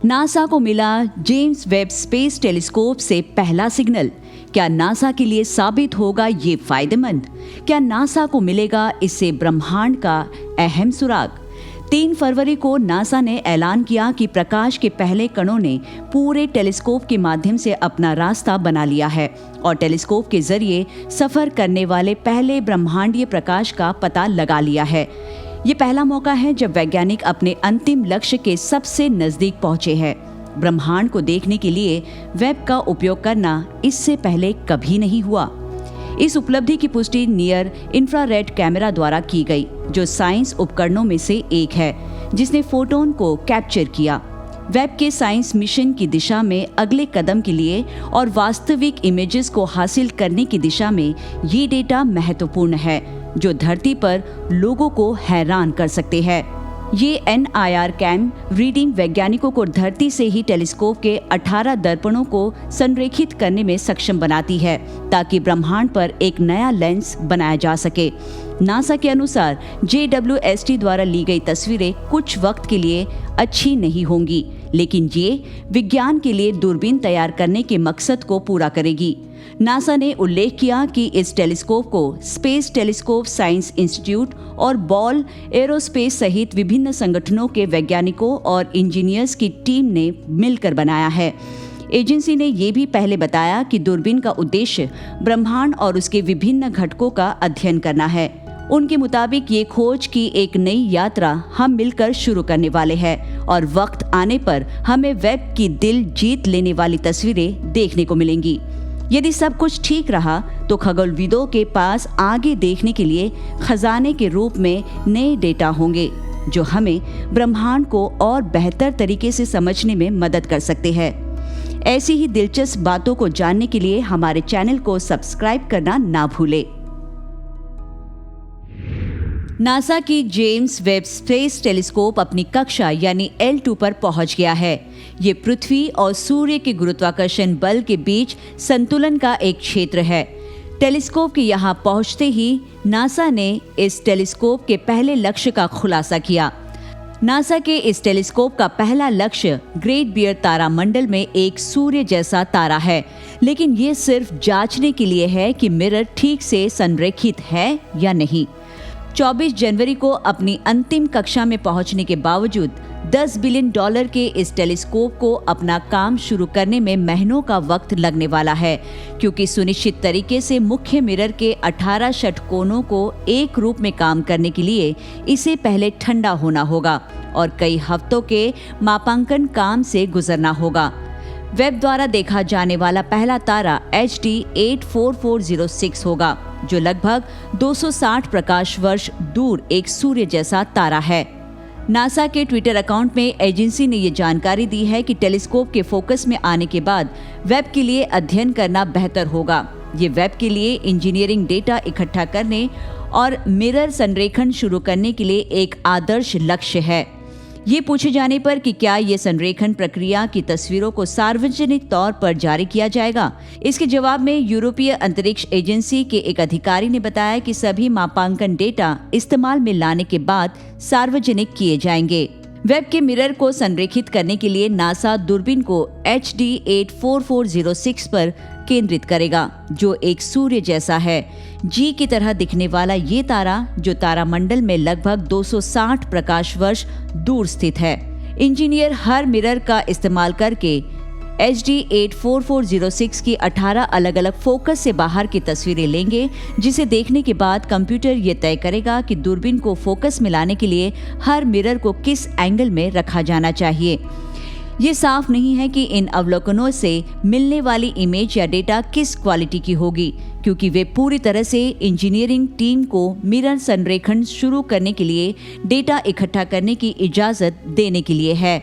NASA को मिला James Webb space telescope से पहला सिग्नल। क्या नासा के लिए साबित होगा ये फायदेमंद? क्या नासा को मिलेगा इससे ब्रह्मांड का अहम सुराग? 3 फरवरी को नासा ने ऐलान किया कि प्रकाश के पहले कणों ने पूरे टेलीस्कोप के माध्यम से अपना रास्ता बना लिया है और टेलीस्कोप के जरिए सफर करने वाले पहले ब्रह्मांडीय प्रकाश का पता लगा लिया है। ये पहला मौका है जब वैज्ञानिक अपने अंतिम लक्ष्य के सबसे नजदीक पहुंचे हैं। ब्रह्मांड को देखने के लिए वेब का उपयोग करना इससे पहले कभी नहीं हुआ। इस उपलब्धि की पुष्टि नियर इंफ्रारेड कैमरा द्वारा की गई, जो साइंस उपकरणों में से एक है जिसने फोटोन को कैप्चर किया। वेब के साइंस मिशन की दिशा में अगले कदम के लिए और वास्तविक इमेजेस को हासिल करने की दिशा में ये डेटा महत्वपूर्ण है, जो धरती पर लोगों को हैरान कर सकते हैं। ये NIR कैम रीडिंग वैज्ञानिकों को धरती से ही टेलीस्कोप के 18 दर्पणों को संरेखित करने में सक्षम बनाती है, ताकि ब्रह्मांड पर एक नया लेंस बनाया जा सके। नासा के अनुसार JWST द्वारा ली गई तस्वीरें कुछ वक्त के लिए अच्छी नहीं होंगी, लेकिन ये विज्ञान के लिए दूरबीन तैयार करने के मकसद को पूरा करेगी। नासा ने उल्लेख किया कि इस टेलीस्कोप को स्पेस टेलीस्कोप साइंस इंस्टीट्यूट और बॉल एरोस्पेस सहित विभिन्न संगठनों के वैज्ञानिकों और इंजीनियर्स की टीम ने मिलकर बनाया है। एजेंसी ने ये भी पहले बताया कि दूरबीन का उद्देश्य ब्रह्मांड और उसके विभिन्न घटकों का अध्ययन करना है। उनके मुताबिक ये खोज की एक नई यात्रा हम मिलकर शुरू करने वाले हैं और वक्त आने पर हमें वेब की दिल जीत लेने वाली तस्वीरें देखने को मिलेंगी। यदि सब कुछ ठीक रहा तो खगोलविदों के पास आगे देखने के लिए खजाने के रूप में नए डेटा होंगे, जो हमें ब्रह्मांड को और बेहतर तरीके से समझने में मदद कर सकते हैं। ऐसी ही दिलचस्प बातों को जानने के लिए हमारे चैनल को सब्सक्राइब करना ना भूलें। नासा की जेम्स वेब स्पेस टेलीस्कोप अपनी कक्षा यानी L2 पर पहुंच गया है। ये पृथ्वी और सूर्य के गुरुत्वाकर्षण बल के बीच संतुलन का एक क्षेत्र है। टेलीस्कोप के यहाँ पहुंचते ही नासा ने इस टेलीस्कोप के पहले लक्ष्य का खुलासा किया। नासा के इस टेलीस्कोप का पहला लक्ष्य ग्रेट बियर तारामंडल में एक सूर्य जैसा तारा है, लेकिन ये सिर्फ जांचने के लिए है कि मिरर ठीक से संरेखित है या नहीं। 24 जनवरी को अपनी अंतिम कक्षा में पहुंचने के बावजूद $10 बिलियन के इस टेलीस्कोप को अपना काम शुरू करने में महीनों का वक्त लगने वाला है, क्योंकि सुनिश्चित तरीके से मुख्य मिरर के 18 षटकोणों को एक रूप में काम करने के लिए इसे पहले ठंडा होना होगा और कई हफ्तों के मापांकन काम से गुजरना होगा। वेब द्वारा देखा जाने वाला पहला तारा HD 84406 होगा, जो लगभग 260 प्रकाश वर्ष दूर एक सूर्य जैसा तारा है। नासा के ट्विटर अकाउंट में एजेंसी ने ये जानकारी दी है कि टेलीस्कोप के फोकस में आने के बाद वेब के लिए अध्ययन करना बेहतर होगा। ये वेब के लिए इंजीनियरिंग डेटा इकट्ठा करने और मिरर संरेखण शुरू करने के लिए एक आदर्श लक्ष्य है। ये पूछे जाने पर कि क्या ये संरेखण प्रक्रिया की तस्वीरों को सार्वजनिक तौर पर जारी किया जाएगा, इसके जवाब में यूरोपीय अंतरिक्ष एजेंसी के एक अधिकारी ने बताया कि सभी मापांकन डेटा इस्तेमाल में लाने के बाद सार्वजनिक किए जाएंगे। वेब के मिरर को संरेखित करने के लिए नासा दूरबीन को HD 84406 पर केंद्रित करेगा, जो एक सूर्य जैसा है। जी की तरह दिखने वाला ये तारा, जो तारामंडल में लगभग 260 प्रकाश वर्ष दूर स्थित है। इंजीनियर हर मिरर का इस्तेमाल करके HD 84406 की 18 अलग अलग फोकस से बाहर की तस्वीरें लेंगे, जिसे देखने के बाद कंप्यूटर ये तय करेगा कि दूरबीन को फोकस में लाने के लिए हर मिरर को किस एंगल में रखा जाना चाहिए। ये साफ नहीं है कि इन अवलोकनों से मिलने वाली इमेज या डेटा किस क्वालिटी की होगी, क्योंकि वे पूरी तरह से इंजीनियरिंग टीम को मिरर संरेखण शुरू करने के लिए डेटा इकट्ठा करने की इजाजत देने के लिए है।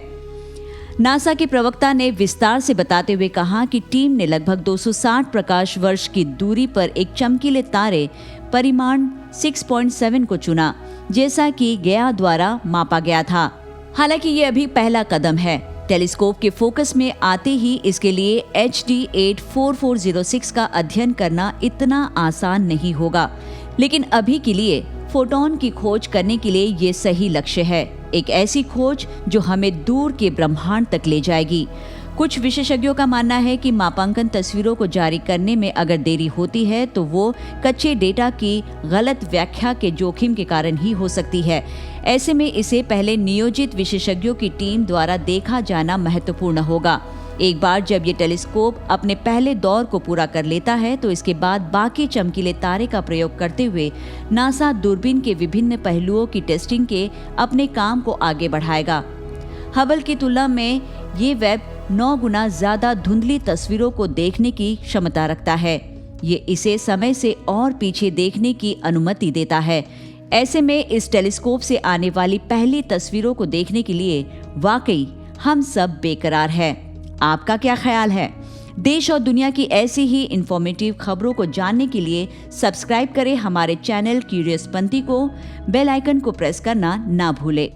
नासा के प्रवक्ता ने विस्तार से बताते हुए कहा कि टीम ने लगभग 260 प्रकाश वर्ष की दूरी पर एक चमकीले तारे परिमाण 6.7 को चुना, जैसा कि गया द्वारा मापा गया था। हालांकि ये अभी पहला कदम है। टेलीस्कोप के फोकस में आते ही इसके लिए HD 84406 का अध्ययन करना इतना आसान नहीं होगा, लेकिन अभी के लिए फोटॉन की खोज करने के लिए ये सही लक्ष्य है, एक ऐसी खोज जो हमें दूर के ब्रह्मांड तक ले जाएगी। कुछ विशेषज्ञों का मानना है कि मापांकन तस्वीरों को जारी करने में अगर देरी होती है तो वो कच्चे डेटा की गलत व्याख्या के जोखिम के कारण ही हो सकती है। ऐसे में इसे पहले नियोजित विशेषज्ञों की टीम द्वारा देखा जाना महत्वपूर्ण होगा। एक बार जब ये टेलीस्कोप अपने पहले दौर को पूरा कर लेता है तो इसके बाद बाकी चमकीले तारे का प्रयोग करते हुए नासा दूरबीन के विभिन्न पहलुओं की टेस्टिंग के अपने काम को आगे बढ़ाएगा। हबल की तुलना में ये वेब 9 गुना ज्यादा धुंधली तस्वीरों को देखने की क्षमता रखता है। ये इसे समय से और पीछे देखने की अनुमति देता है। ऐसे में इस टेलीस्कोप से आने वाली पहली तस्वीरों को देखने के लिए वाकई हम सब बेकरार हैं। आपका क्या ख्याल है? देश और दुनिया की ऐसी ही इंफॉर्मेटिव खबरों को जानने के लिए सब्सक्राइब करें हमारे चैनल क्यूरियस पंथी को। बेल आइकन को प्रेस करना ना भूलें।